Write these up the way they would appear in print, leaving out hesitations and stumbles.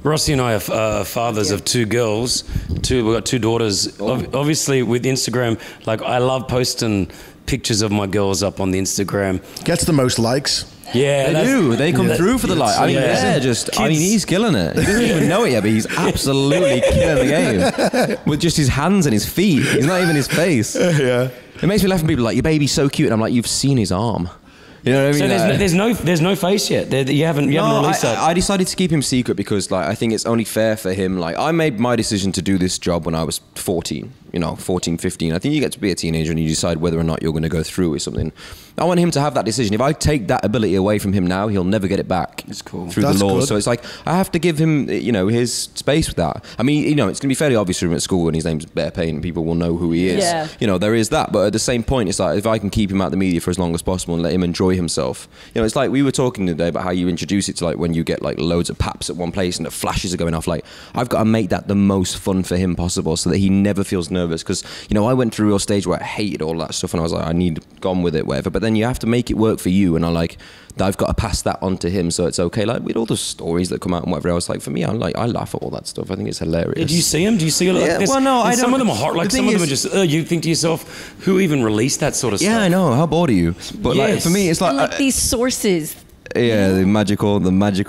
Rossi and I are fathers of two girls. We've got two daughters. Obviously, with Instagram, like I love posting pictures of my girls up on the Instagram. Gets the most likes. Yeah, they do. They come through for the like. I mean, I mean, he's killing it. He doesn't even know it yet, but he's absolutely killing the game with just his hands and his feet. He's not even his face. Yeah. It makes me laugh when people are like, your baby's so cute, and I'm like, you've seen his arm. You know what I mean? So there's no face yet. You haven't released that. I decided to keep him secret because like I think it's only fair for him. Like I made my decision to do this job when I was 14. 14, 15. I think you get to be a teenager and you decide whether or not you're going to go through with something. I want him to have that decision. If I take that ability away from him now, he'll never get it back. It's cool. Through the law. So it's like, I have to give him, his space with that. I mean, it's going to be fairly obvious for him at school when his name's Payne and people will know who he is. Yeah. There is that. But at the same point, it's like, if I can keep him out of the media for as long as possible and let him enjoy himself. It's like we were talking today about how you introduce it to like when you get like loads of paps at one place and the flashes are going off. Like, I've got to make that the most fun for him possible so that he never feels nervous. Because, I went through a stage where I hated all that stuff and I was like, I need gone with it, whatever. But then you have to make it work for you. And I've got to pass that on to him so it's okay. Like with all the stories that come out and whatever, I was like, for me, I laugh at all that stuff. I think it's hilarious. Did you see them? Do you see like this? Well, no, I don't. Some of them are hot. Like some of them are just, you think to yourself, who even released that sort of stuff? Yeah, I know. How bored are you? But like for me, it's like these sources. Yeah, the magical,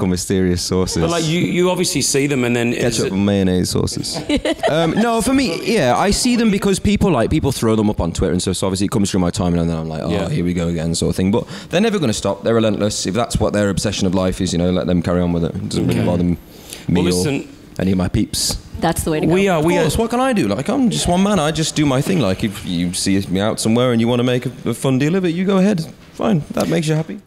mysterious sources. But like you obviously see them, and then ketchup and mayonnaise sauces. No, for me, I see them because people throw them up on Twitter and stuff. So obviously it comes through my timeline, and then I'm like, here we go again, sort of thing. But they're never going to stop. They're relentless. If that's what their obsession of life is, let them carry on with it. It doesn't really bother me or any of my peeps. That's the way to go. We are. What can I do? Like, I'm just one man. I just do my thing. Like, if you see me out somewhere and you want to make a fun deal of it, you go ahead. Fine. That makes you happy.